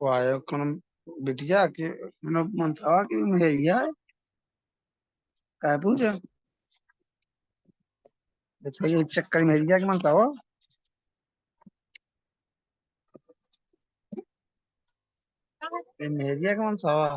वायो कौन बिटिया के मनसावा की मिलैया है काय पूछे देखो ये चक्कर में मिलैया के मनसावा ये मिलैया के मनसावा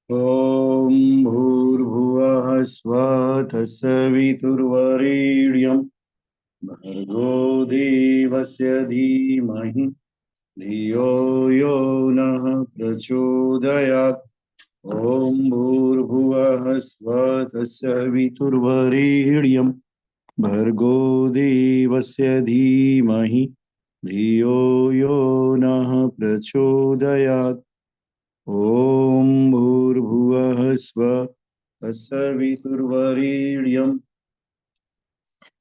ॐ भूर्भुवः स्वः तत्सवितुर्वरेण्यं भर्गो देवस्य धीमहि धियो यो नः प्रचोदयात्। ॐ भूर्भुवः स्वः तत्सवितुर्वरेण्यं भर्गो देवस्य धीमहि धियो यो नः प्रचोदयात्। ॐ भूर्भुवः स्वः तत्सवितुर्वरेण्यं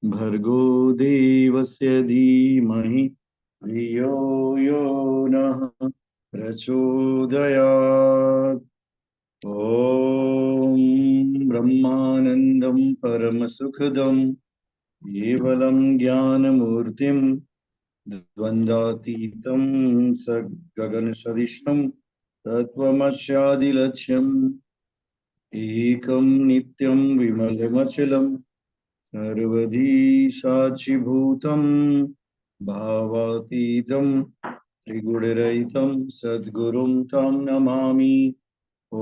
भर्गो देवस्य धीमहि धियो यो नः प्रचोदयात्। ॐ ब्रह्मानन्दं परमसुखदं केवलं ज्ञानमूर्तिं द्वन्द्वातीतं गगनसदृशं तत्त्वमस्यादिलक्ष्यम् एकं नित्यं विमलमचलं सर्वधी साक्षिभूतं भावातीतं त्रिगुणरहितं सद्गुरुं तं नमामि। ॐ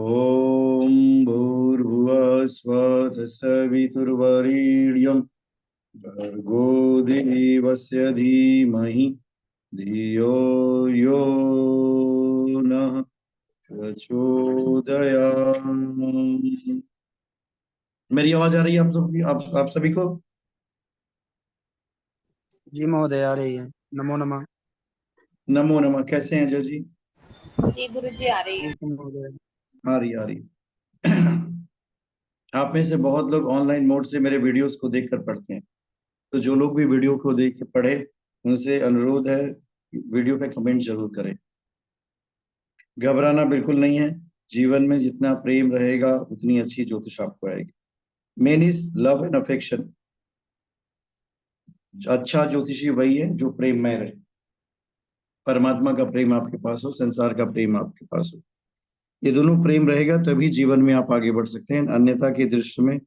भूर्भुवः स्वः तत्सवितुर्वरेण्यं भर्गो देवस्य धीमहि धियो यो नः प्रचोदयात्। मेरी आवाज आ रही है आप सभी को? जी महोदय आ रही है नमो नमः नमो नमः। कैसे हैं जय जी? जी गुरु जी आ रही है। ठीक है महोदय आ रही आप में से बहुत लोग ऑनलाइन मोड से मेरे वीडियोस को देखकर पढ़ते हैं, तो जो लोग भी वीडियो को देख के पढ़े उनसे अनुरोध है वीडियो पे कमेंट जरूर करें। घबराना बिल्कुल नहीं है। जीवन में जितना प्रेम रहेगा उतनी अच्छी ज्योतिष आपको आएगी। Main is love and affection. अच्छा ज्योतिषी वही है जो प्रेममय रहे। परमात्मा का प्रेम आपके पास हो, संसार का प्रेम आपके पास हो, ये दोनों प्रेम रहेगा तभी जीवन में आप आगे बढ़ सकते हैं। अन्यथा की दृष्टि में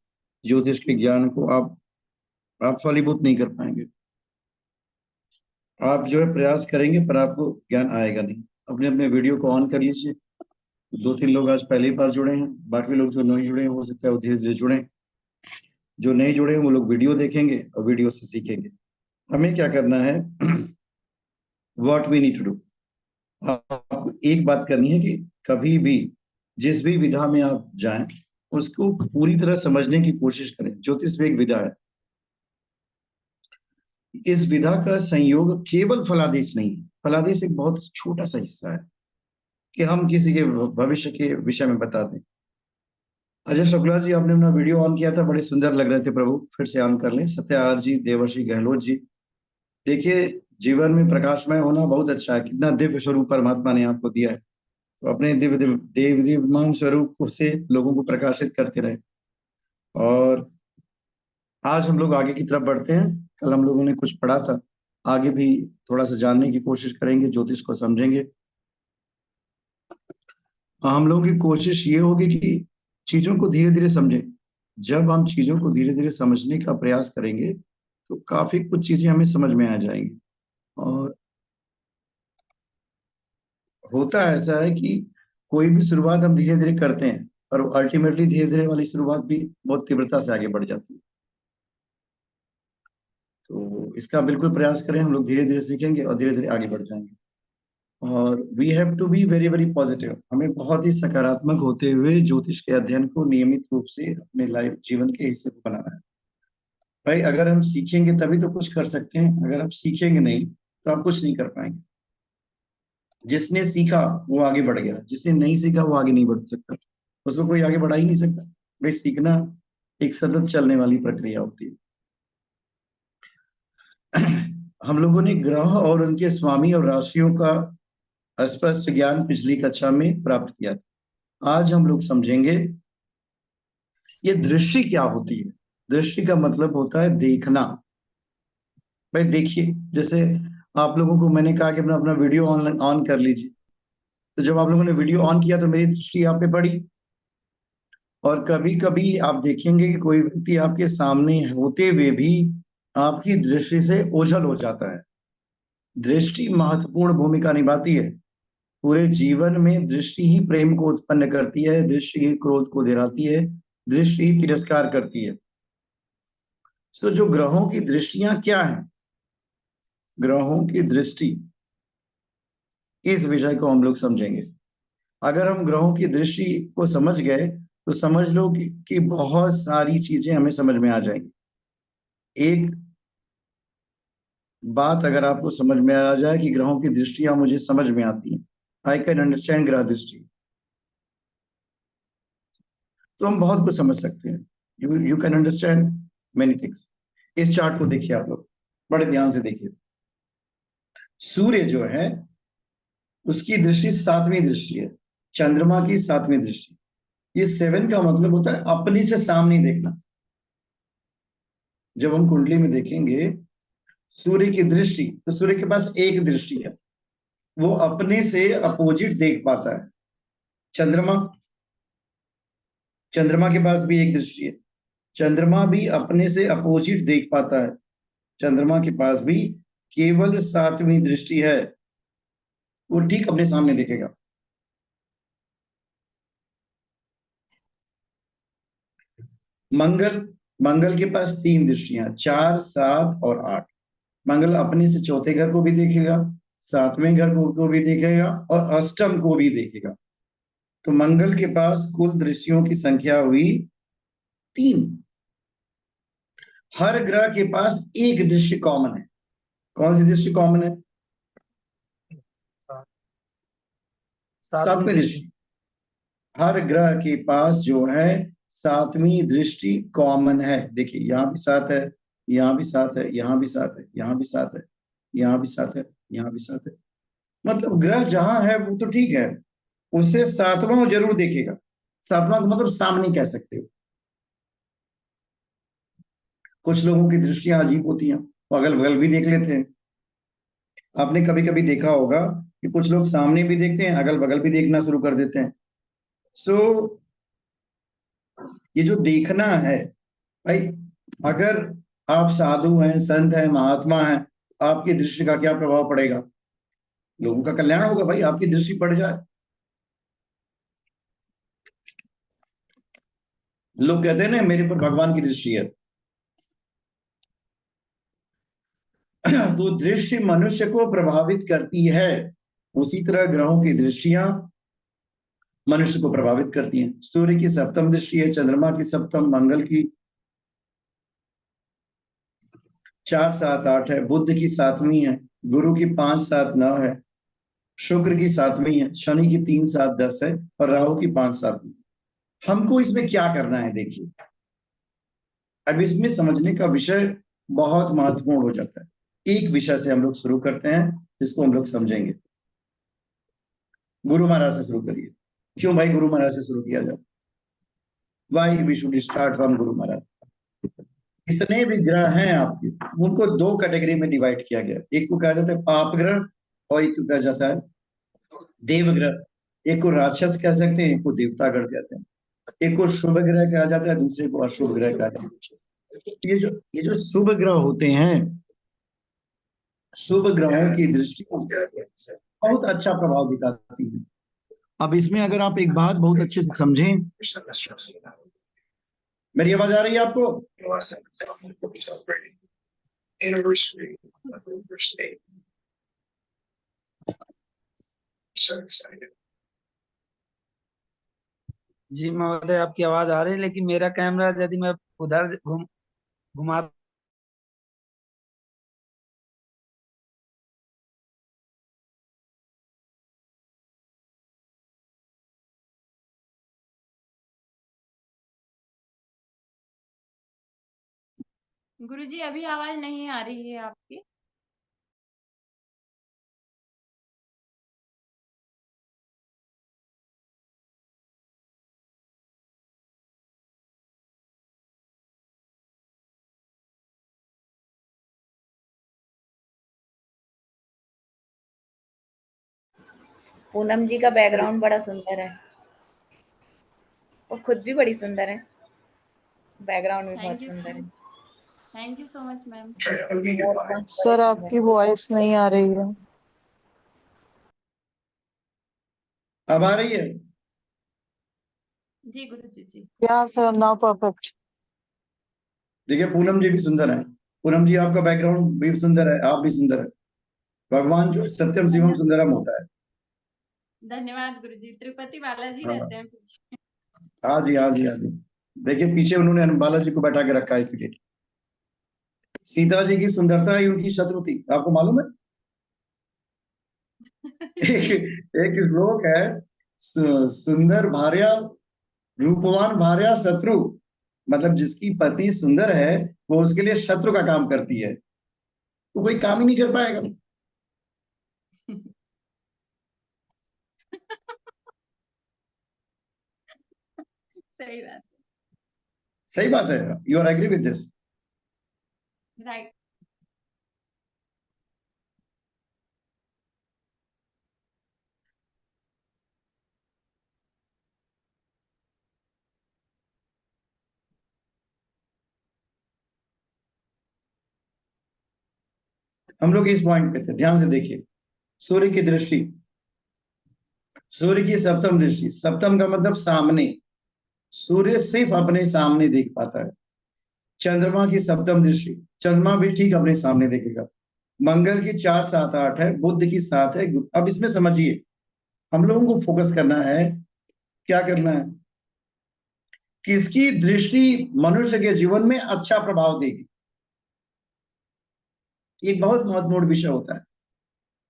ज्योतिष के ज्ञान को आप फलीभूत नहीं कर पाएंगे। आप जो है प्रयास करेंगे पर आपको ज्ञान आएगा नहीं। अपने अपने वीडियो को ऑन कर लीजिए। दो तीन लोग आज पहली बार जुड़े हैं, बाकी लोग जो नहीं जुड़े हैं हो सकता है वो धीरे धीरे जुड़े। जो नहीं जुड़े हैं वो लोग वीडियो देखेंगे और वीडियो से सीखेंगे। हमें क्या करना है, what we need to do, आपको एक बात करनी है कि कभी भी जिस भी विधा में आप जाएं उसको पूरी तरह समझने की कोशिश करें। ज्योतिष भी एक विधा है। इस विधा का संयोग केवल फलादेश नहीं है, फलादेश एक बहुत छोटा सा हिस्सा है कि हम किसी के भविष्य के विषय में बता दें। अजय शुक्ला जी, आपने अपना वीडियो ऑन किया था, बड़े सुंदर लग रहे थे प्रभु, फिर से ऑन कर लें। सत्यार जी, देवर्षि गहलोत जी, देखिए जीवन में प्रकाशमय होना बहुत अच्छा है। कितना दिव्य स्वरूप परमात्मा ने आपको दिया है, तो अपने दिव्य देव दिव्यमान स्वरूप को से लोगों को प्रकाशित करते रहे। और आज हम लोग आगे की तरफ बढ़ते हैं। कल हम लोगों ने कुछ पढ़ा था, आगे भी थोड़ा सा जानने की कोशिश करेंगे, ज्योतिष को समझेंगे। हम लोगों की कोशिश ये होगी कि चीजों को धीरे धीरे समझें। जब हम चीजों को धीरे धीरे समझने का प्रयास करेंगे तो काफी कुछ चीजें हमें समझ में आ जाएंगी। और होता ऐसा है कि कोई भी शुरुआत हम धीरे धीरे करते हैं और अल्टीमेटली धीरे धीरे वाली शुरुआत भी बहुत तीव्रता से आगे बढ़ जाती है। तो इसका बिल्कुल प्रयास करें, हम लोग धीरे धीरे सीखेंगे और धीरे धीरे आगे बढ़ जाएंगे। और we have to be very very positive, हमें बहुत ही सकारात्मक होते हुए ज्योतिष के अध्ययन को नियमित रूप से अपने लाइफ जीवन के हिस्से को बनाना है। भाई अगर हम सीखेंगे तभी तो कुछ कर सकते हैं, अगर हम सीखेंगे नहीं तो आप कुछ नहीं कर पाएंगे। जिसने सीखा वो आगे बढ़ गया, जिसने नहीं सीखा वो आगे नहीं बढ़ सकता, उसको कोई आगे बढ़ा ही नहीं सकता। भाई सीखना एक सतत चलने वाली प्रक्रिया होती है। हम लोगों ने ग्रह और उनके स्वामी और राशियों का स्पष्ट ज्ञान पिछली कक्षा में प्राप्त किया था। आज हम लोग समझेंगे ये दृष्टि क्या होती है। दृष्टि का मतलब होता है देखना। भाई देखिए, जैसे आप लोगों को मैंने कहा कि अपना अपना वीडियो ऑन ऑन कर लीजिए, तो जब आप लोगों ने वीडियो ऑन किया तो मेरी दृष्टि आप पे पड़ी। और कभी कभी आप देखेंगे कि कोई व्यक्ति आपके सामने होते हुए भी आपकी दृष्टि से ओझल हो जाता है। दृष्टि महत्वपूर्ण भूमिका निभाती है। पूरे जीवन में दृष्टि ही प्रेम को उत्पन्न करती है, दृष्टि ही क्रोध को दिलाती है, दृष्टि ही तिरस्कार करती है। सो जो ग्रहों की दृष्टियां क्या है, ग्रहों की दृष्टि, इस विषय को हम लोग समझेंगे। अगर हम ग्रहों की दृष्टि को समझ गए तो समझ लो कि बहुत सारी चीजें हमें समझ में आ जाएंगी। एक बात अगर आपको समझ में आ जाए कि ग्रहों की दृष्टियां मुझे समझ में आती हैं, आई कैन अंडरस्टैंड ग्रह दृष्टि, तो हम बहुत कुछ समझ सकते हैं। You can understand many things. इस चार्ट को देखिए आप लोग, बड़े ध्यान से देखिए। सूर्य जो है उसकी दृष्टि सातवीं दृष्टि है, चंद्रमा की सातवीं दृष्टि। ये 7 का मतलब होता है अपने से सामने देखना। जब हम कुंडली में देखेंगे सूर्य की दृष्टि, तो सूर्य के पास एक दृष्टि है, वो अपने से अपोजिट देख पाता है। चंद्रमा, चंद्रमा के पास भी एक दृष्टि है, चंद्रमा भी अपने से अपोजिट देख पाता है। चंद्रमा के पास भी केवल सातवीं दृष्टि है, वो ठीक अपने सामने देखेगा। मंगल, मंगल के पास 3 दृष्टियां, 4, 7 और 8। मंगल अपने से चौथे घर को भी देखेगा, सातवें घर को भी देखेगा और अष्टम को भी देखेगा। तो मंगल के पास कुल दृष्टियों की संख्या हुई 3। हर ग्रह के पास एक दृश्य कॉमन है। कौन सी दृष्टि कॉमन है? सातवीं दृष्टि। हर ग्रह के पास जो है सातवीं दृष्टि कॉमन है। देखिए यहाँ भी 7 है, यहाँ भी 7 है, यहाँ भी 7 है, यहाँ भी 7 है, यहाँ भी 7 है, यहाँ भी 7 है। मतलब ग्रह जहां है वो तो ठीक है, उससे सातवां वो जरूर देखेगा। सातवां का मतलब सामने कह सकते हो। कुछ लोगों की दृष्टियां अजीब होती हैं, वो अगल बगल भी देख लेते हैं। आपने कभी कभी देखा होगा कि कुछ लोग सामने भी देखते हैं, अगल बगल भी देखना शुरू कर देते हैं। सो ये जो देखना है भाई, अगर आप साधु हैं, संत हैं, महात्मा हैं, आपकी दृष्टि का क्या प्रभाव पड़ेगा? लोगों का कल्याण होगा भाई, आपकी दृष्टि पड़ जाए। लोग कहते हैं ना मेरे पर भगवान की दृष्टि है, तो दृष्टि मनुष्य को प्रभावित करती है, उसी तरह ग्रहों की दृष्टियां मनुष्य को प्रभावित करती हैं। सूर्य की सप्तम दृष्टि है, चंद्रमा की सप्तम, मंगल की 4, 7, 8 है, बुध की 7वीं है, गुरु की 5, 7, 9 है, शुक्र की 7वीं है, शनि की 3, 7, 10 है और राहु की 5, 7। हमको इसमें क्या करना है देखिए, अब इसमें समझने का विषय बहुत महत्वपूर्ण हो जाता है। एक विषय से हम लोग शुरू करते हैं जिसको हम लोग समझेंगे। गुरु महाराज से शुरू करिए। क्यों भाई गुरु महाराज से शुरू किया जाए? Why we should start from Guru Maharaj. जितने भी ग्रह हैं आपके, उनको 2 कैटेगरी में डिवाइड किया गया। एक को कहा जाता है पाप ग्रह और एक को कहा जाता है देव ग्रह। एक को राक्षस कह सकते हैं, एक को देवता ग्रह कहते हैं। एक को शुभ ग्रह कहा जाता है, दूसरे को अशुभ ग्रह कहा जाता है। ये जो शुभ ग्रह होते हैं, शुभ ग्रहों की दृष्टि बहुत अच्छा प्रभाव दिखाती है। अब इसमें अगर आप एक बात बहुत अच्छे से समझें, मेरी आवाज आ रही है आपको? जी महोदय, आपकी आवाज आ रही है, लेकिन मेरा कैमरा यदि मैं उधर घुमा। गुरुजी अभी आवाज नहीं आ रही है आपकी। पूनम जी का बैकग्राउंड बड़ा सुंदर है और खुद भी बड़ी सुंदर है। बैकग्राउंड भी थैंक बहुत यू सुंदर है। Thank you so much ma'am. Sir आपकी वॉइस नहीं आ रही है। अब आ रही है? जी गुरुजी जी। या सर नाउ परफेक्ट। देखिए पूनम जी भी सुंदर है। पूनम जी आपका बैकग्राउंड भी सुंदर है, आप भी सुंदर है। भगवान जो सत्यम शिवम सुंदरम होता है। धन्यवाद गुरुजी। तिरुपति बालाजी हाँ रहते हैं पीछे। हाँ जी, हाँ जी, हाँ जी। देखिए पीछे उन्होंने बालाजी को बैठा के रखा है इसलिए। सीता जी की सुंदरता ही उनकी शत्रु थी, आपको मालूम है? एक एक श्लोक है, सुंदर भार्या रूपवान भार्या शत्रु। मतलब जिसकी पत्नी सुंदर है वो उसके लिए शत्रु का काम करती है, तो कोई काम ही नहीं कर पाएगा। सही बात। सही बात है। You are agree with this? Right. हम लोग इस पॉइंट पे थे, ध्यान से देखिए। सूर्य की दृष्टि, सूर्य की सप्तम दृष्टि। सप्तम का मतलब सामने, सूर्य सिर्फ अपने सामने देख पाता है। चंद्रमा की सप्तम दृष्टि, चंद्रमा भी ठीक अपने सामने देखेगा। मंगल की 4, 7, 8 है, बुध की 7 है। अब इसमें समझिए, हम लोगों को फोकस करना है, क्या करना है, किसकी दृष्टि मनुष्य के जीवन में अच्छा प्रभाव देगी। एक बहुत महत्वपूर्ण विषय होता है।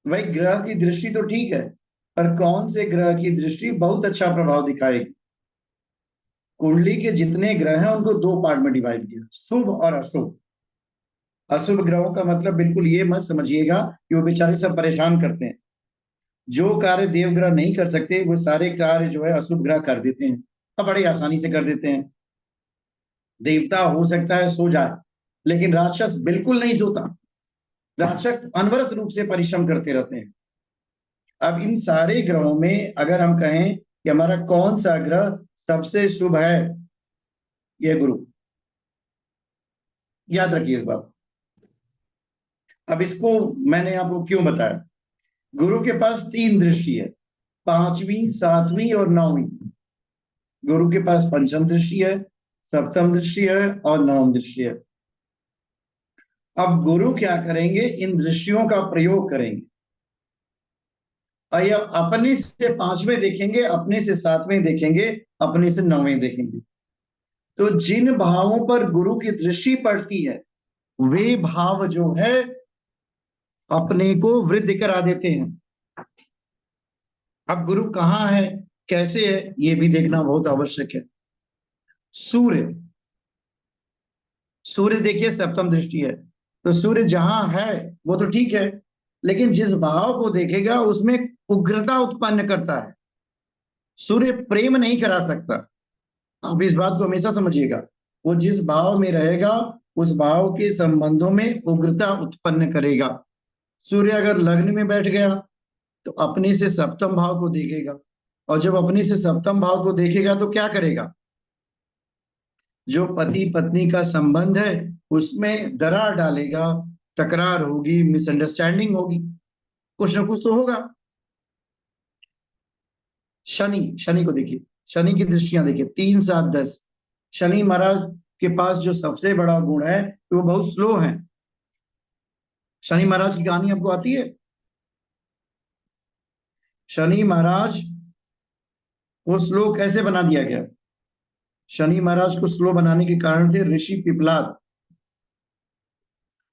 भाई ग्रह की दृष्टि तो ठीक है, पर कौन से ग्रह की दृष्टि बहुत अच्छा प्रभाव दिखाएगी। कुंडली के जितने ग्रह हैं उनको 2 पार्ट में डिवाइड किया, शुभ और अशुभ। अशुभ ग्रहों का मतलब बिल्कुल ये मत समझिएगा कि वो बेचारे सब परेशान करते हैं। जो कार्य देव ग्रह नहीं कर सकते वो सारे कार्य जो है अशुभ ग्रह कर देते हैं, अब बड़ी आसानी से कर देते हैं। देवता हो सकता है सो जाए, लेकिन राक्षस बिल्कुल नहीं सोता। राक्षस अनवरत रूप से परिश्रम करते रहते हैं। अब इन सारे ग्रहों में अगर हम कहें कि हमारा कौन सा ग्रह सबसे शुभ है, यह गुरु। याद रखिए इस बात। अब इसको मैंने आपको क्यों बताया। गुरु के पास 3 दृष्टि है, 5वीं, 7वीं और 9वीं। गुरु के पास पंचम दृष्टि है, सप्तम दृष्टि है और नवम दृष्टि है। अब गुरु क्या करेंगे, इन दृश्यों का प्रयोग करेंगे। और ये अपने से 5वें देखेंगे, अपने से 7वें देखेंगे, अपने से 9वें देखेंगे। तो जिन भावों पर गुरु की दृष्टि पड़ती है वे भाव जो है अपने को वृद्धि करा देते हैं। अब गुरु कहाँ है, कैसे है, ये भी देखना बहुत आवश्यक है। सूर्य, सूर्य देखिए सप्तम दृष्टि है, तो सूर्य जहां है वो तो ठीक है, लेकिन जिस भाव को देखेगा उसमें उग्रता उत्पन्न करता है। सूर्य प्रेम नहीं करा सकता, आप इस बात को हमेशा समझिएगा। वो जिस भाव में रहेगा उस भाव के संबंधों में उग्रता उत्पन्न करेगा। सूर्य अगर लग्न में बैठ गया तो अपने से सप्तम भाव को देखेगा, और जब अपने से सप्तम भाव को देखेगा तो क्या करेगा, जो पति पत्नी का संबंध है उसमें दरार डालेगा, तकरार होगी, मिसअंडरस्टैंडिंग होगी, कुछ ना कुछ तो होगा। शनि, शनि को देखिए, शनि की दृष्टियां देखिए 3, 7, 10। शनि महाराज के पास जो सबसे बड़ा गुण है तो वो बहुत स्लो है। शनि महाराज की कहानी आपको आती है? शनि महाराज को स्लो कैसे बना दिया गया? शनि महाराज को स्लो बनाने के कारण थे ऋषि पिपलाद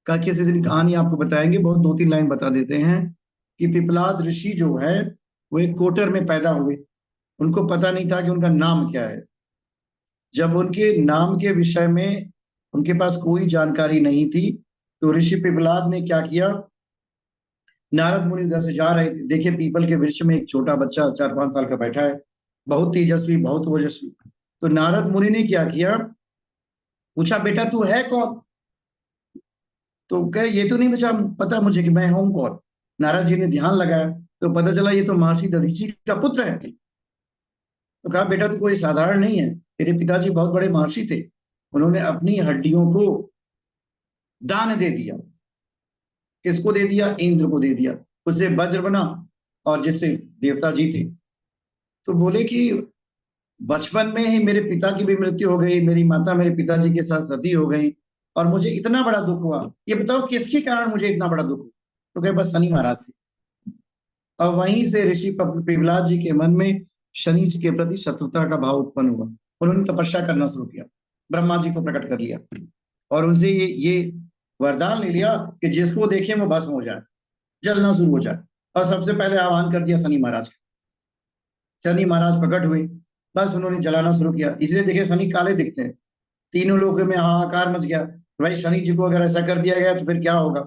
का। किसी दिन कहानी आपको बताएंगे, बहुत 2-3 लाइन बता देते हैं कि पिपलाद ऋषि जो है वो एक कोटर में पैदा हुए। उनको पता नहीं था कि उनका नाम क्या है। जब उनके नाम के विषय में उनके पास कोई जानकारी नहीं थी तो ऋषि पिपलाद ने क्या किया, नारद मुनि उधर से जा रहे थे, देखे पीपल के वृक्ष में एक छोटा बच्चा 4-5 साल का बैठा है, बहुत तेजस्वी, बहुत ओजस्वी। तो नारद मुनि ने क्या किया, पूछा बेटा तू है कौन? तो कहे ये तो नहीं बचा पता मुझे कि मैं हूं कौन। नारद जी ने ध्यान लगाया तो पता चला ये तो महर्षि दधीचि का पुत्र है। तो कहा बेटा तू कोई साधारण नहीं है, तेरे पिताजी बहुत बड़े महर्षि थे, उन्होंने अपनी हड्डियों को दान दे दिया। किसको दे दिया? इंद्र को दे दिया, उससे वज्र बना और जिससे देवता जी थे। तो बोले कि बचपन में ही मेरे पिता की भी मृत्यु हो गई, मेरी माता मेरे पिताजी के साथ सती हो गई और मुझे इतना बड़ा दुख हुआ, ये बताओ किसके कारण मुझे इतना बड़ा दुख हुआ? तो कहे बस शनि महाराज से। और वहीं से ऋषि पिपलाद जी के मन में शनि जी के प्रति शत्रुता का भाव उत्पन्न हुआ। उन्होंने तपस्या करना शुरू किया, ब्रह्मा जी को प्रकट कर लिया और उनसे ये वरदान ले लिया कि जिसको देखे वो भस्म हो जाए, जलना शुरू हो जाए। और सबसे पहले आह्वान कर दिया शनि महाराज का। शनि महाराज प्रकट हुए, बस उन्होंने जलाना शुरू किया। इसलिए देखे शनि काले दिखते हैं। तीनों लोगों में हाहाकार मच गया, भाई शनि जी को अगर ऐसा कर दिया गया तो फिर क्या होगा।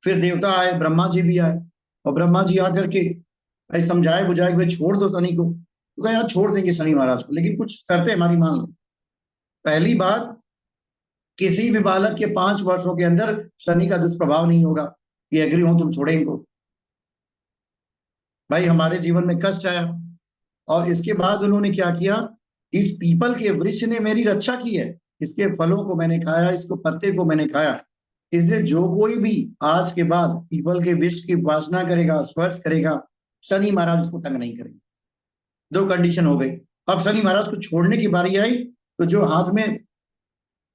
फिर देवता आए, ब्रह्मा जी भी आए, और ब्रह्मा जी आकर के भाई समझाए बुझाए कि भाई छोड़ दो शनि को। तो कहा यार छोड़ देंगे शनि महाराज को, लेकिन कुछ शर्तें हमारी मान लो। पहली बात, किसी भी बालक के 5 वर्षों के अंदर शनि का दुष्प्रभाव नहीं होगा। ये एग्री हो तुम छोड़े इनको। भाई हमारे जीवन में कष्ट आया, और इसके बाद उन्होंने क्या किया, इस पीपल के वृक्ष ने मेरी रक्षा की है, इसके फलों को मैंने खाया, इसको पत्ते को मैंने खाया, इसलिए जो कोई भी आज के बाद पीपल के वृक्ष की उपासना करेगा, स्पर्श करेगा, शनि महाराज उसको तंग नहीं करेंगे। 2 कंडीशन हो गई। अब शनि महाराज को छोड़ने की बारी आई तो जो हाथ में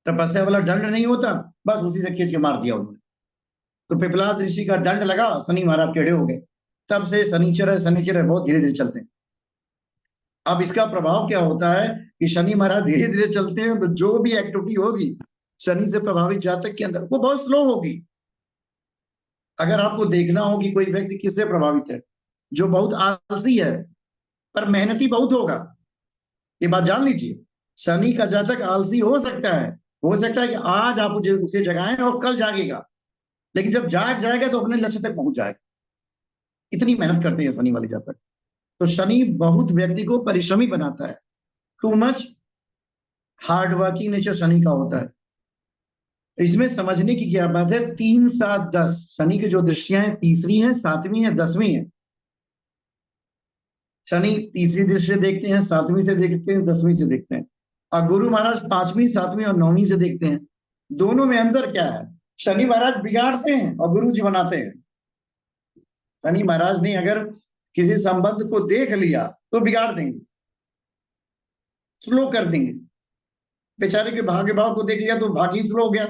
तपस्या वाला दंड नहीं होता, बस उसी से खींच के मार दिया उन्होंने। तो पिपलाद ऋषि का दंड लगा, शनि महाराज टेढ़े हो गए। तब से शनिचर बहुत धीरे धीरे चलते हैं। अब इसका प्रभाव क्या होता है कि शनि महाराज धीरे धीरे चलते हैं तो जो भी एक्टिविटी होगी शनि से प्रभावित जातक के अंदर वो बहुत स्लो होगी। अगर आपको देखना हो कि कोई व्यक्ति किससे प्रभावित है, जो बहुत आलसी है पर मेहनती बहुत होगा, ये बात जान लीजिए। शनि का जातक आलसी हो सकता है कि आज आप उसे जगाएं और कल जागेगा, लेकिन जब जाग जाएगा तो अपने लक्ष्य तक पहुंच जाएगा। इतनी मेहनत करते हैं शनि वाले जातक। तो शनि बहुत व्यक्ति को परिश्रमी बनाता है। Too much hard working nature Shani का होता है। इसमें समझने की क्या बात है, 3, 7, 10 शनि की जो दृष्टियां हैं, तीसरी है, 7वीं है, 10वीं है। शनि तीसरी दृष्टि से देखते हैं, 7वीं से देखते हैं, 10वीं से देखते हैं, और गुरु महाराज 5वीं, 7वीं और 9वीं से देखते हैं। दोनों में अंतर क्या है? शनि महाराज बिगाड़ते हैं और गुरु जी बनाते हैं। शनि महाराज ने अगर किसी संबंध को देख लिया तो बिगाड़ देंगे, स्लो कर देंगे। बेचारे के भाग्य भाव को देख लिया तो भाग्य स्लो हो गया।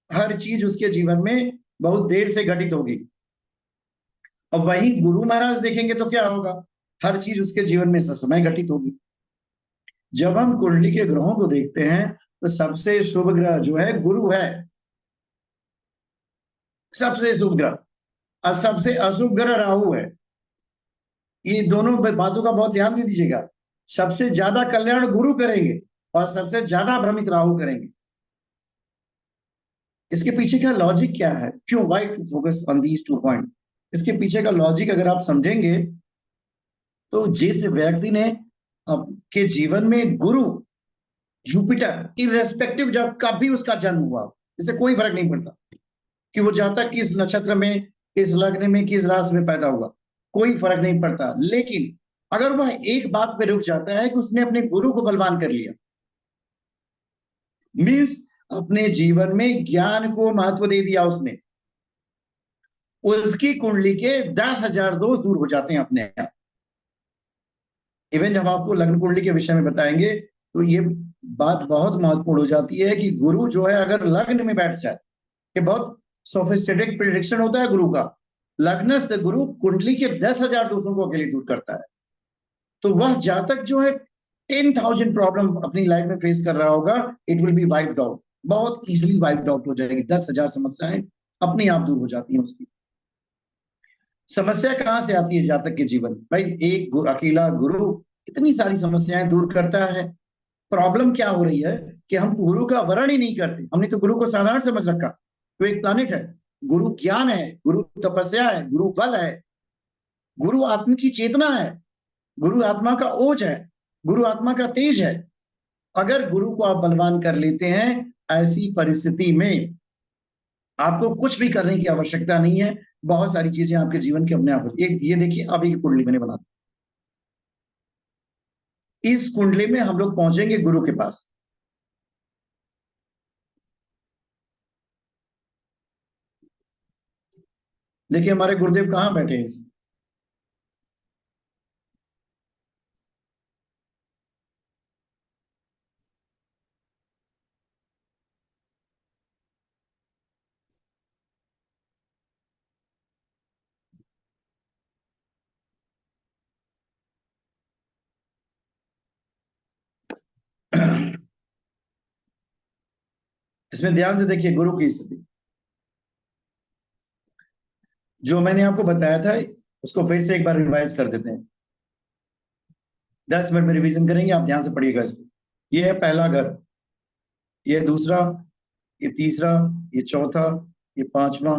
हर चीज उसके जीवन में बहुत देर से घटित होगी। और वही गुरु महाराज देखेंगे तो क्या होगा, हर चीज उसके जीवन में समय घटित होगी। जब हम कुंडली के ग्रहों को देखते हैं तो सबसे शुभ ग्रह जो है गुरु है, सबसे शुभ ग्रह, और सबसे अशुभ ग्रह राहु है। ये दोनों बातों का बहुत ध्यान दीजिएगा। सबसे ज्यादा कल्याण गुरु करेंगे और सबसे ज्यादा भ्रमित राहु करेंगे। इसके पीछे का लॉजिक क्या है, क्यों, why to focus on these 2 point. इसके पीछे का लॉजिक अगर आप समझेंगे तो जिस व्यक्ति ने आपके जीवन में गुरु जुपिटर इररेस्पेक्टिव जब कभी उसका जन्म हुआ, इससे कोई फर्क नहीं पड़ता कि वो जातक किस नक्षत्र में, किस लग्न में, किस राशि में पैदा हुआ, कोई फर्क नहीं पड़ता। लेकिन अगर वह एक बात पे रुक जाता है कि उसने अपने गुरु को बलवान कर लिया, मीन्स अपने जीवन में ज्ञान को महत्व दे दिया उसने, उसकी कुंडली के 10,000 दोष दूर हो जाते हैं अपने आप। इवन जब आपको लग्न कुंडली के विषय में बताएंगे तो ये बात बहुत महत्वपूर्ण हो जाती है कि गुरु जो है अगर लग्न में बैठ जाए, ये बहुत सोफिस्टिकेटेड प्रेडिक्शन होता है गुरु का, लग्नस्थ गुरु कुंडली के 10,000 दोषों को अकेले दूर करता है। तो वह जातक जो है 10,000 प्रॉब्लम अपनी लाइफ में फेस कर रहा होगा, it will be wiped out, बहुत इजीली वाइप्ड आउट हो जाएगी। 10,000 समस्याएं अपने आप दूर हो जाती हैं उसकी। समस्या कहां से आती है जातक के जीवन, भाई एक अकेला गुरु इतनी सारी समस्याएं दूर करता है। प्रॉब्लम क्या हो रही है कि हम गुरु का वर्ण ही नहीं करते, हमने तो गुरु को साधारण समझ रखा। तो एक प्लानिट है, गुरु ज्ञान है, गुरु तपस्या है, गुरु बल है, गुरु आत्मा की चेतना है, गुरु आत्मा का ओज है, गुरु आत्मा का तेज है। अगर गुरु को आप बलवान कर लेते हैं, ऐसी परिस्थिति में आपको कुछ भी करने की आवश्यकता नहीं है, बहुत सारी चीजें आपके जीवन के अपने आप होती। एक ये देखिए, अभी की कुंडली मैंने बना दी, इस कुंडली में हम लोग पहुंचेंगे गुरु के पास। देखिए हमारे गुरुदेव कहां बैठे हैं, इसमें ध्यान से देखिए गुरु की स्थिति। जो मैंने आपको बताया था उसको फिर से एक बार रिवाइज कर देते हैं, 10 मिनट में रिवीजन करेंगे, आप ध्यान से पढ़िएगा इसको। ये है पहला घर, ये दूसरा, ये तीसरा, ये चौथा, ये पांचवा,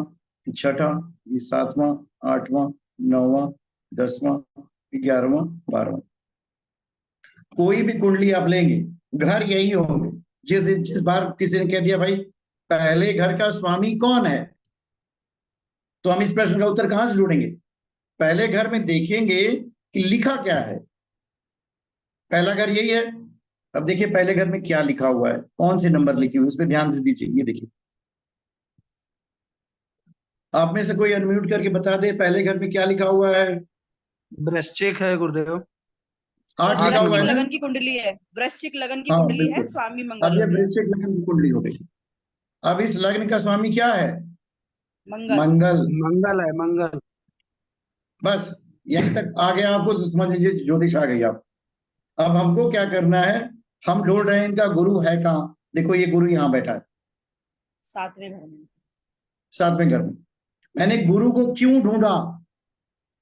ये छठा, ये सातवां, आठवां, नौवां, 10वां, 11वां, 12वां। कोई भी कुंडली आप लेंगे, घर यही होंगे। जिस बार किसी ने कह दिया भाई पहले घर का स्वामी कौन है, तो हम इस प्रश्न का उत्तर कहां से ढूंढेंगे, पहले घर में देखेंगे कि लिखा क्या है। पहला घर यही है। अब देखिए पहले घर में क्या लिखा हुआ है, कौन से नंबर लिखे हुए, उस पर ध्यान से दीजिए। ये देखिए, आप में से कोई अनम्यूट करके बता दे पहले घर में क्या लिखा हुआ है। वृश्चिक है गुरुदेव। 8 लिखा हुआ वृश्चिक है ना? लगन की कुंडली है, वृश्चिक लगन की हाँ कुंडली है, बिल्कुल। स्वामी अब मंगल ये हो गया। वृश्चिक लग्न की कुंडली हो गई। अब इस लग्न का स्वामी क्या है, मंगल। मंगल। मंगल है, मंगल। बस यहीं तक आ गया आपको, तो समझ लीजिए ज्योतिष आ गई आप। अब हमको क्या करना है, हम ढूंढ रहे हैं इनका गुरु है कहाँ। देखो ये गुरु यहाँ बैठा है 7वें घर में। 7वें घर में। मैंने गुरु को क्यों ढूंढा,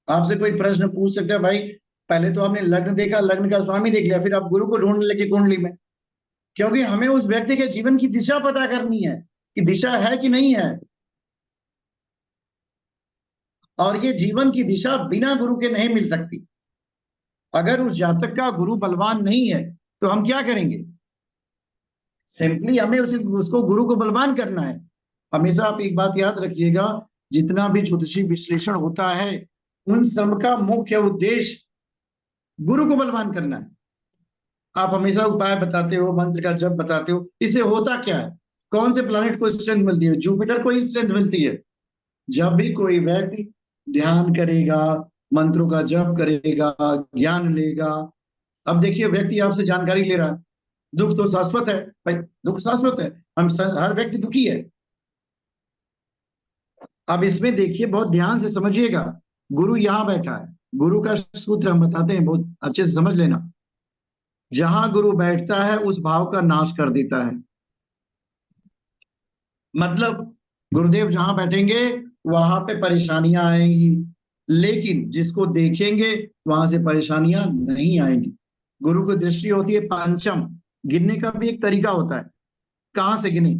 आपसे कोई प्रश्न पूछ सकता है, भाई पहले तो आपने लग्न देखा, लग्न का स्वामी देख लिया, फिर आप गुरु को ढूंढने लगे कुंडली में। क्योंकि हमें उस व्यक्ति के जीवन की दिशा पता करनी है कि दिशा है कि नहीं है। और ये जीवन की दिशा बिना गुरु के नहीं मिल सकती। अगर उस जातक का गुरु बलवान नहीं है तो हम क्या करेंगे, सिंपली हमें उसको गुरु को बलवान करना है। हमेशा आप एक बात याद रखिएगा, जितना भी ज्योतिषी विश्लेषण होता है उन सब का मुख्य उद्देश्य गुरु को बलवान करना है। आप हमेशा उपाय बताते हो, मंत्र का जप बताते हो, इससे होता क्या है, कौन से प्लैनेट को स्ट्रेंथ मिलती है, जुपिटर को ही स्ट्रेंथ मिलती है। जब भी कोई व्यक्ति ध्यान करेगा, मंत्रों का जप करेगा, ज्ञान लेगा। अब देखिए व्यक्ति आपसे जानकारी ले रहा है, दुख तो शाश्वत है भाई, दुख शाश्वत है, हर व्यक्ति दुखी है। अब इसमें देखिए, बहुत ध्यान से समझिएगा। गुरु यहां बैठा है, गुरु का सूत्र हम बताते हैं, बहुत अच्छे से समझ लेना। जहां गुरु बैठता है उस भाव का नाश कर देता है। मतलब गुरुदेव जहां बैठेंगे वहां पे परेशानियां आएंगी, लेकिन जिसको देखेंगे वहां से परेशानियां नहीं आएंगी। गुरु की दृष्टि होती है पंचम, गिनने का भी एक तरीका होता है, कहां से गिने,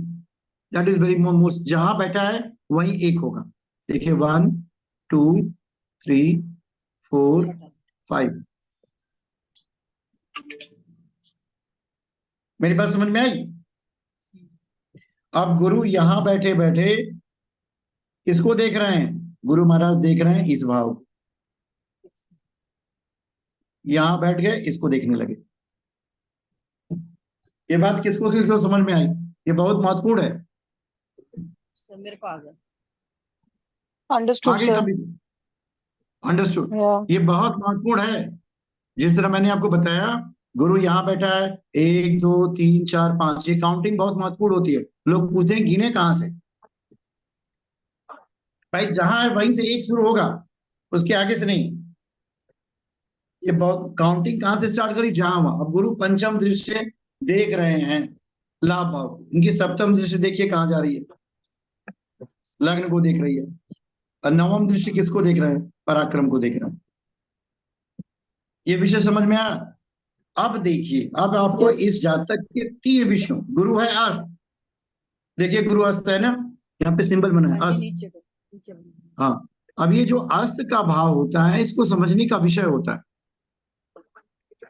दैट इज वेरी मोस्ट। जहां बैठा है वहीं एक होगा। देखिए 1 2 3 4 छठा 5। मेरी बात समझ में आई? अब गुरु यहां बैठे बैठे किसको देख रहे हैं? गुरु महाराज देख रहे हैं इस भाव को। यहां बैठ गए, इसको देखने लगे। ये बात किसको किसको समझ में आई? ये बहुत महत्वपूर्ण है। सर मेरे को आ गया। अंडरस्टूड आगे सर। सभी अंडरस्टूड। या ये बहुत महत्वपूर्ण है। जिस तरह मैंने आपको बताया, गुरु यहाँ बैठा है, 1 2 3 4 5, ये काउंटिंग बहुत महत्वपूर्ण होती है। लोग पूछते हैं गिने कहाँ से? भाई जहां है वहीं से एक शुरू होगा, उसके आगे से नहीं। ये बहुत काउंटिंग कहां से स्टार्ट करी? जहां वहां। अब गुरु पंचम दृष्टि से देख रहे हैं लाभ भाव को। इनकी सप्तम दृष्टि देखिए कहां जा रही है, लग्न को देख रही है। और नवम दृष्टि किसको देख रहे हैं? पराक्रम को देख रहे हैं। ये विषय समझ में आया? अब देखिए, अब आपको इस जातक के 3 विषयों, गुरु है अस्त, देखिए गुरु अस्त है ना, यहाँ पे सिंबल बना है हाँ जी, अस्त। नीचे बना। हाँ, अब ये जो अस्त का भाव होता है, इसको समझने का विषय होता है।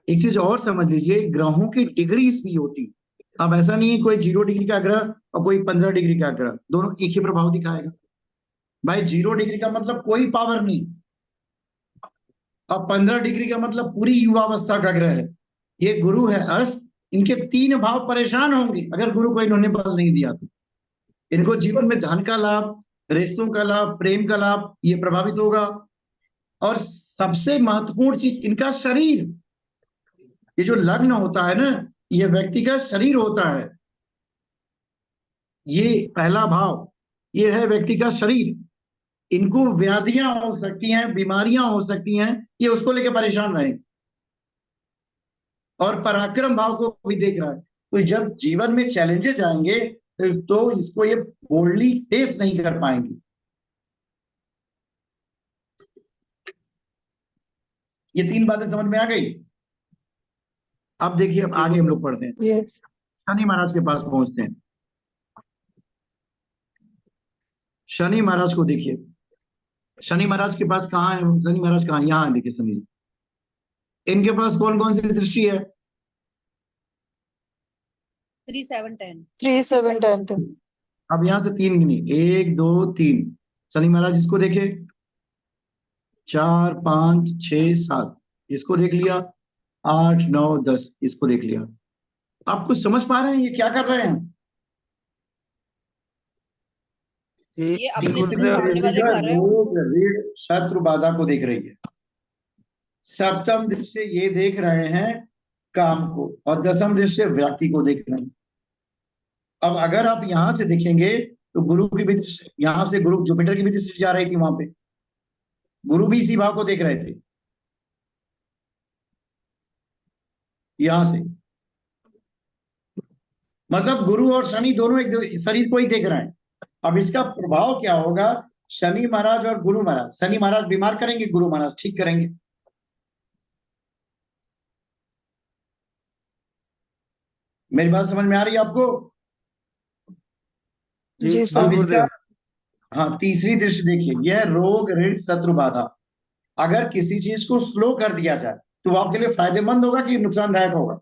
एक चीज और समझ लीजिए, ग्रहों की डिग्रीज भी होती है। अब ऐसा नहीं है कोई 0 डिग्री का ग्रह और कोई 15 डिग्री का ग्रह दोनों एक ही प्रभाव दिखाएगा। भाई 0 डिग्री का मतलब कोई पावर नहीं, और 15 डिग्री का मतलब पूरी युवावस्था का ग्रह है। ये गुरु है अस्त, इनके 3 भाव परेशान होंगे अगर गुरु को इन्होंने बल नहीं दिया तो। इनको जीवन में धन का लाभ, रिश्तों का लाभ, प्रेम का लाभ, ये प्रभावित होगा। और सबसे महत्वपूर्ण चीज, इनका शरीर। ये जो लग्न होता है ना, ये व्यक्ति का शरीर होता है। ये पहला भाव, ये है व्यक्ति का शरीर। इनको व्याधियां हो सकती हैं, बीमारियां हो सकती हैं, ये उसको लेकर परेशान रहे। और पराक्रम भाव को भी देख रहा है। तो जब जीवन में चैलेंजेस आएंगे तो इसको ये बोल्डली फेस नहीं कर पाएंगे। ये 3 बातें समझ में आ गई? अब देखिए, अब आगे हम लोग पढ़ते हैं, यस शनि महाराज के पास पहुंचते हैं। शनि महाराज को देखिए, शनि महाराज के पास कहाँ है? शनि महाराज कहाँ? यहाँ है, देखिए शनि जी। इनके पास कौन कौन सी दृष्टि है? 3 7 10। 3 7 10। अब यहां से 3 गिनी, 1 2 3। शनि महाराज इसको देखे, 4 5 6 7, इसको देख लिया, 8 9 10, इसको देख लिया। आप कुछ समझ पा रहे हैं ये क्या कर रहे हैं? ये अपने से तीसरी सामने वाले दृष्टि खा रहे हैं। रोग ऋण शत्रु बाधा को देख रही है। सप्तम दृष्टि से ये देख रहे हैं काम को, और दसम दृष्टि से व्यक्ति को देख रहे हैं। अब अगर आप यहां से देखेंगे तो गुरु की भी दृष्टि, यहां से गुरु जुपिटर की भी दृष्टि जा रही थी वहां पे, गुरु भी इसी भाव को देख रहे थे यहां से। मतलब गुरु और शनि दोनों एक शरीर को ही देख रहे हैं। अब इसका प्रभाव क्या होगा? शनि महाराज और गुरु महाराज, शनि महाराज बीमार करेंगे, गुरु महाराज ठीक करेंगे। मेरी बात समझ में आ रही है आपको? जी अब सर। इसका, हाँ, तीसरी दृष्टि देखिए, यह रोग ऋण शत्रु बाधा। अगर किसी चीज को स्लो कर दिया जाए तो वो आपके लिए फायदेमंद होगा कि नुकसानदायक होगा?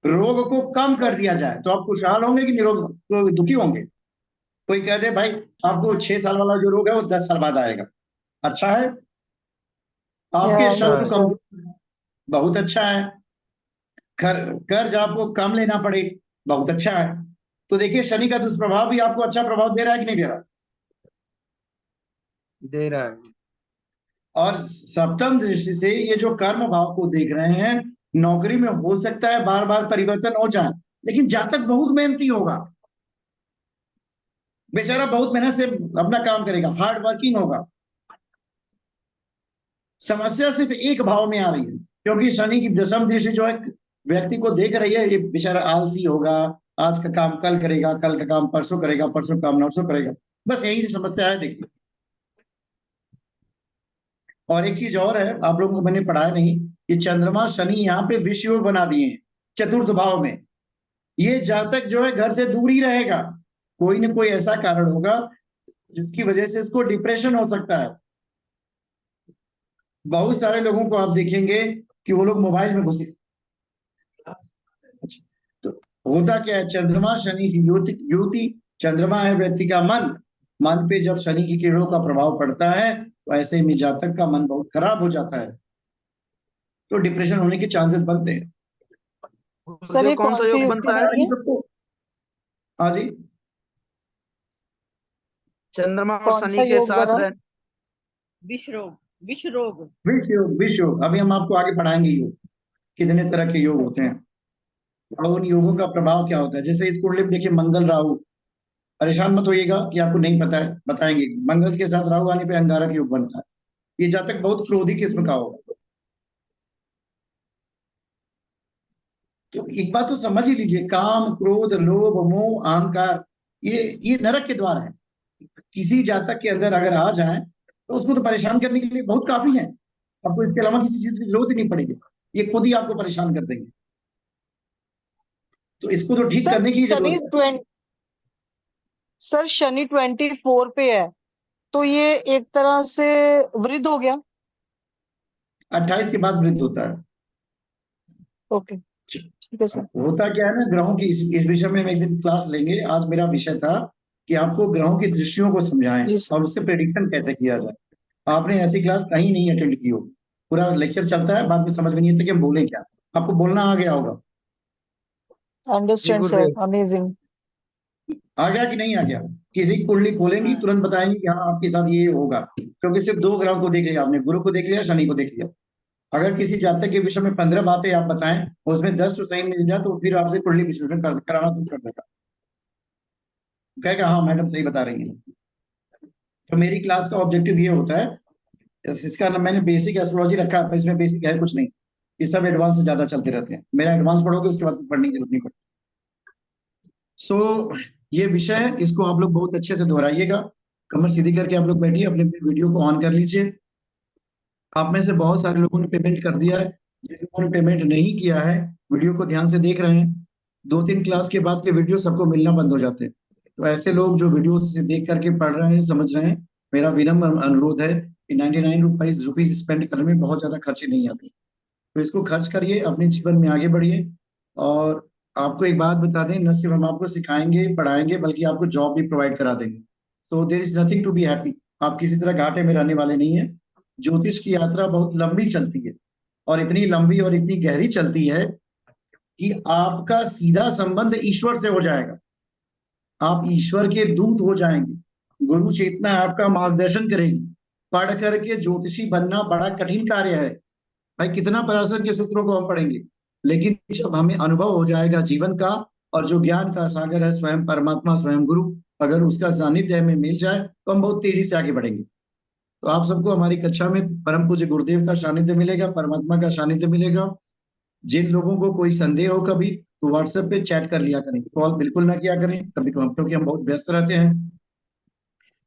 रोग को कम कर दिया जाए तो आप खुशहाल होंगे कि निरोग, तो दुखी होंगे? कोई कह दे भाई आपको 6 साल वाला जो रोग है वो 10 साल बाद आएगा, अच्छा है। आपके या शत्रु सर। कम, बहुत अच्छा है। कर्ज आपको कम लेना पड़े, बहुत अच्छा है। तो देखिए, शनि का दुष्प्रभाव भी आपको अच्छा प्रभाव दे रहा है कि नहीं दे रहा? दे रहा है। और सप्तम दृष्टि से ये जो कर्म भाव को देख रहे हैं, नौकरी में हो सकता है बार बार परिवर्तन हो जाए, लेकिन जातक बहुत मेहनती होगा। बेचारा बहुत मेहनत से अपना काम करेगा, हार्ड वर्किंग होगा। समस्या सिर्फ एक भाव में आ रही है, क्योंकि शनि की दशम दृष्टि जो है व्यक्ति को देख रही है, ये बेचारा आलसी होगा, आज का काम कल करेगा, कल का काम परसों करेगा, परसों का काम नरसों करेगा। बस यही सी समस्या है। देखिए, और एक चीज और है, आप लोगों को मैंने पढ़ाया नहीं, कि चंद्रमा शनि यहाँ पे विषय योग बना दिए हैं चतुर्थ भाव में। ये जातक जो है घर से दूर ही रहेगा, कोई ना कोई ऐसा कारण होगा जिसकी वजह से इसको डिप्रेशन हो सकता है। बहुत सारे लोगों को आप देखेंगे कि वो लोग मोबाइल में घुसे। अच्छा, तो होता क्या है, चंद्रमा शनि की युति युति, चंद्रमा है व्यक्ति का मन, मन पे जब शनि की किरणों का प्रभाव पड़ता है तो ऐसे में जातक का मन बहुत खराब हो जाता है, तो डिप्रेशन होने के चांसेस बनते हैं। सर ये कौन कौन सा सी योग युक्ति बनता है? बनी है? सबको, हाँ जी, चंद्रमा और कौन सा शनि के योग साथ बना? रह विष रोग, विष रोग। विष योग, विष योग अभी हम आपको आगे पढ़ाएंगे योग, कितने तरह के योग होते हैं और उन योगों का प्रभाव क्या होता है। जैसे इस कुंडली में देखिए मंगल राहु, परेशान मत होइएगा कि आपको नहीं पता है, बताएंगे। मंगल के साथ राहु आने पे अंगारक योग बनता है। ये जातक बहुत क्रोधी किस्म का होगा। तो एक बात तो समझ ही लीजिए, काम, क्रोध, लोभ, मोह, अहंकार, ये नरक के द्वार है। किसी जातक के अंदर अगर आ जाए तो उसको तो परेशान करने के लिए बहुत काफी है, आपको इसके अलावा किसी चीज की जरूरत ही नहीं पड़ेगी, ये खुद ही आपको परेशान कर देंगे। तो इसको तो ठीक सर करने की शनि जरूरत है। सर शनि 24 पे है, तो ये एक तरह से वृद्ध हो गया। 28 के बाद वृद्ध होता है। ओके, ठीक है सर। होता क्या है ना, ग्रहों की इस विषय में हम एक दिन क्लास लेंगे। आज मेरा विषय था कि आपको ग्रहों की दृष्टियों को समझाएं जी सर। और उससे प्रेडिक्शन कैसे किया जाए। आपने ऐसी क्लास कहीं नहीं अटेंड की हो, पूरा लेक्चर चलता है, बाद में समझ में नहीं आता कि हम बोले क्या। आपको बोलना आ गया होगा, जी अंडरस्टैंड सर, गुरुदेव। अमेजिंग। आ गया कि नहीं आ गया। किसी की कुंडली खोलेंगी तुरंत बताएंगे कि हाँ आपके साथ ये होगा, क्योंकि सिर्फ दो ग्रहों को देख लिया आपने, गुरु को देख लिया, शनि को देख लिया। अगर किसी जातक के विषय में 15 बातें आप बताएं, उसमें 10 तो सही मिल जाए, तो फिर आपसे कुंडली विश्लेषण कराना शुरू कर देगा, कहेगा हाँ मैडम सही बता रही है। तो मेरी क्लास का ऑब्जेक्टिव ये होता है, इसका नाम मैंने बेसिक एस्ट्रोलॉजी रखा है, पर इसमें बेसिक है कुछ नहीं, ये सब एडवांस से ज्यादा चलते रहते हैं। मेरा एडवांस पढ़ोगे उसके बाद पढ़ने की जरूरत नहीं पड़ती। सो ये विषय है, इसको आप लोग बहुत अच्छे से दोहराइएगा। कमर सीधी करके आप लोग बैठिए, अपने वीडियो को ऑन कर लीजिए। आप में से बहुत सारे लोगों ने पेमेंट कर दिया है, जिन लोगों ने पेमेंट नहीं किया है वीडियो को ध्यान से देख रहे हैं, 2-3 क्लास के बाद के वीडियो सबको मिलना बंद हो जाते हैं। तो ऐसे लोग जो वीडियो से देख करके पढ़ रहे हैं, समझ रहे हैं, मेरा विनम्र अनुरोध है कि 99 रुपीज स्पेंड करने में बहुत ज्यादा खर्चे नहीं आते, तो इसको खर्च करिए, अपने जीवन में आगे बढ़िए। और आपको एक बात बता दें, न सिर्फ हम आपको सिखाएंगे पढ़ाएंगे, बल्कि आपको जॉब भी प्रोवाइड करा देंगे। So there is nothing to be happy, आप किसी तरह घाटे में रहने वाले नहीं है। ज्योतिष की यात्रा बहुत लंबी चलती है, और इतनी लंबी और इतनी गहरी चलती है कि आपका सीधा संबंध ईश्वर से हो जाएगा, आप ईश्वर के दूत हो जाएंगे। गुरु चेतना आपका मार्गदर्शन करेगी। पढ़ करके ज्योतिषी बनना बड़ा कठिन कार्य है भाई, कितना पराशर के सूत्रों को हम पढ़ेंगे, लेकिन जब हमें अनुभव हो जाएगा जीवन का, और जो ज्ञान का सागर है स्वयं परमात्मा, स्वयं गुरु, अगर उसका सानिध्य हमें मिल जाए तो हम बहुत तेजी से आगे बढ़ेंगे। तो आप सबको हमारी कक्षा में परम पूज्य गुरुदेव का सानिध्य मिलेगा, परमात्मा का सानिध्य मिलेगा। जिन लोगों को कोई संदेह हो कभी, तो व्हाट्सएप पे चैट कर लिया करें, कॉल बिल्कुल ना किया करें कभी, क्योंकि हम बहुत व्यस्त रहते हैं।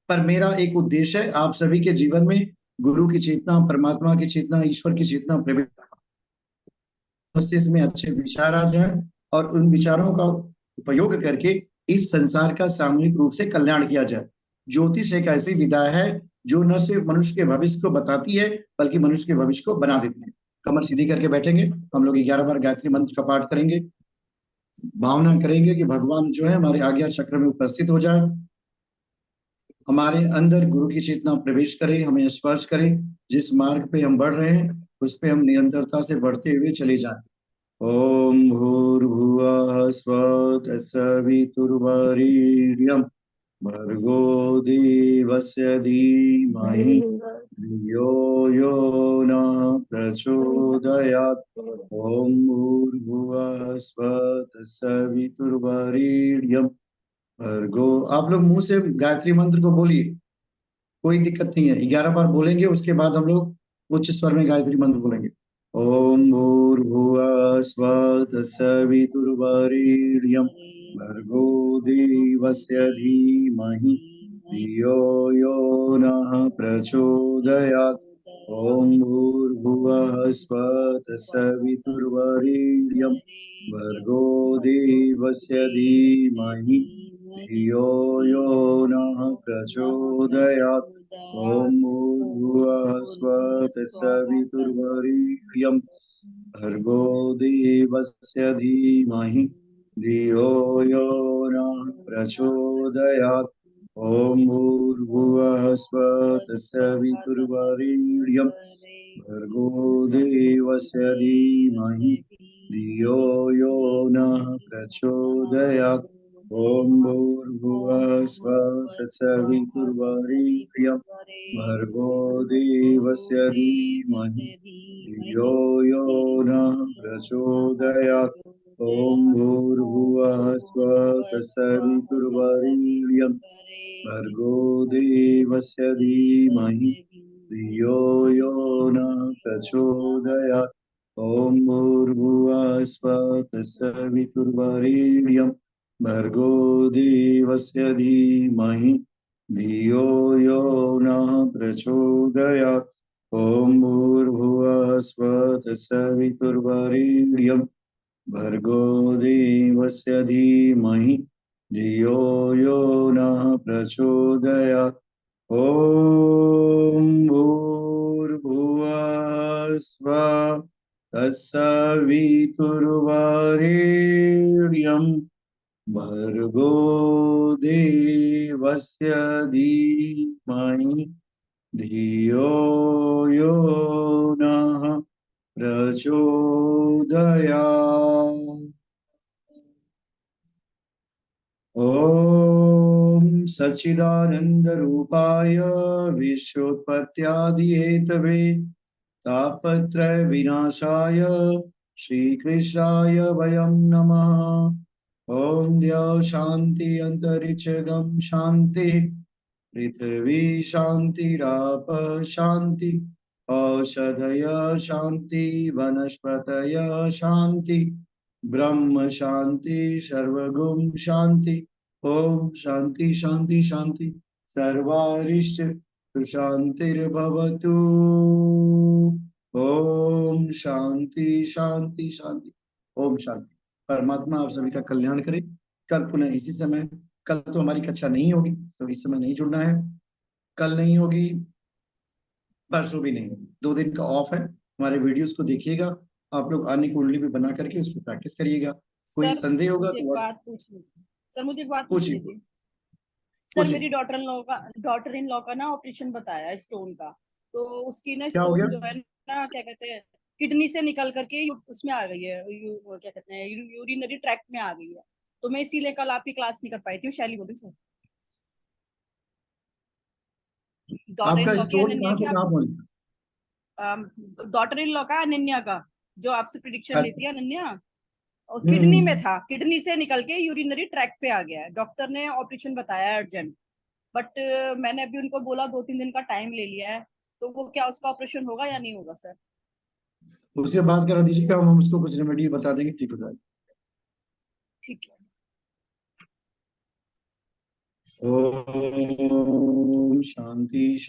पर मेरा एक उद्देश्य है, आप सभी के जीवन में गुरु की चेतना, परमात्मा की चेतना, ईश्वर की चेतना प्रवेश, उससे इसमें अच्छे विचार आ जाए, और उन विचारों का उपयोग करके इस संसार का सामूहिक रूप से कल्याण किया जाए। ज्योतिष एक ऐसी विधा है जो न सिर्फ मनुष्य के भविष्य को बताती है, बल्कि मनुष्य के भविष्य को बना देती है। कमर सीधी करके बैठेंगे, हम लोग 11 बार गायत्री मंत्र का पाठ करेंगे, भावना करेंगे कि भगवान जो है हमारे आज्ञा चक्र में उपस्थित हो जाए, हमारे अंदर गुरु की चेतना प्रवेश करे, हमें स्पर्श करे, जिस मार्ग पे हम बढ़ रहे हैं उस पे हम निरंतरता से बढ़ते हुए चले जाएं। ओम भूर्भुवः स्वः तत्सवितुर्वरेण्यं भर्गो देवस्य धीमहि धियो यो न प्रचोदयात्। ओम भूर्भुवः स्वः तत्सवितुर्वरेण्यं भर्गो। आप लोग मुंह से गायत्री मंत्र को बोलिए, कोई दिक्कत नहीं है। 11 बार बोलेंगे, उसके बाद हम लोग उच्च स्वर में गायत्री मंत्र बोलेंगे। ओम भूर्भुवः स्वः तत्सवितुर्वरेण्यं भर्गो देवस्य धीमहि धियो यो नः प्रचोदयात्। ओम भूर्भुवः स्वः तत्सवितुर्वरेण्यं भर्गो देवस्य धीमहि धियो यो नः प्रचोदयात्। ओम भूर्भुवः स्वः तत्सवितुर्वरेण्यं भर्गो देवस्य धीमहि धियो यो नः प्रचोदयात्। ओम भूर्भुवः स्वः तत्सवितुर्वरेण्यं भर्गो देवस्य धीमहि धियो यो नः प्रचोदयात्। ओम भूर्भुवः स्वः तत्सवितुर्वरेण्यं भर्गो देवस्य धीमहि धियो यो नः प्रचोदयात्। ओम भूर्भुवः स्वः तत्सवितुर्वरेण्यं भर्गो देवस्य धीमहि धियो यो नः प्रचोदयात्। ओम भूर्भुवः स्वः तत्सवितुर्वरेण्यं भर्गो देवस्य धीमहि धियो यो नः प्रचोदयात्। ओम भूर्भुवः स्वः तत्सवितुर्वरेण्यं भर्गो देवस्य धीमहि धियो यो नः प्रचोदयात्। ओम भूर्भुवः स्वः तत्सवितुर्वरेण्यं भर्गो देवस्य धीमहि धियो यो नः प्रचोदयात्। ओम सच्चिदानंदरूपाय विश्वोत्पत्त्यादिहेतवे तापत्रय विनाशाय श्रीकृष्णाय वयं नमः। ओम द्यौ शांति अंतरिक्षगं शांति पृथ्वी शांतिराप शांति औषधय शांति वनस्पतय शांति ब्रह्म शांति सर्वगुण शांति। ओम शांति शांति शांति सर्वारिष्ट शांतिर्भवतु। ओम शांति शांति शांति। ओम शांति। परमात्मा आप सभी का कल्याण करे। कल पुनः इसी समय, कल तो हमारी कक्षा नहीं होगी, तो इस समय नहीं जुड़ना है। कल नहीं होगी, परसों भी नहीं होगी, 2 दिन का ऑफ है। हमारे वीडियोस को देखिएगा, आप लोग अन्य कुंडली भी बना करके उस पर प्रैक्टिस करिएगा। कोई सर संदेह होगा मुझे एक तो बात पूछनी थी। सर मुझे एक बात पूछिए पूछनी थी। सर पूछिए। मेरी डॉटर इन लॉ का ना ऑपरेशन बताया स्टोन का। तो उसकी ना क्या हो गया? स्टोन जो है ना, क्या कहते हैं, किडनी से निकल करके उसमें आ गई है, क्या कहते हैं, यूरिनरी ट्रैक्ट में आ गई है। तो मैं इसीलिए कल आपकी क्लास नहीं कर पाई थी। शैली बोल रही सर, डॉटर इन आपका लॉ की स्टोन अनन्या कहाँ की से आप, कहाँ पहुंच डॉटर इन लॉ का अनन्या का, जो आपसे प्रिडिक्शन गया? लेती है अनन्या, और हम्म किडनी में हम्म। था, किडनी से निकल के यूरिनरी ट्रैक्ट पे आ गया है। डॉक्टर ने ऑपरेशन बताया अर्जेंट। बट मैंने अभी उनको बोला 2-3 दिन का टाइम ले लिया है। तो वो क्या उसका ऑपरेशन होगा या नहीं होगा सर? उससे बात करा दीजिए, क्या हम उसको कुछ रेमेडी बता देंगे, ठीक हो जाएगा। ठीक है। ओम शांति।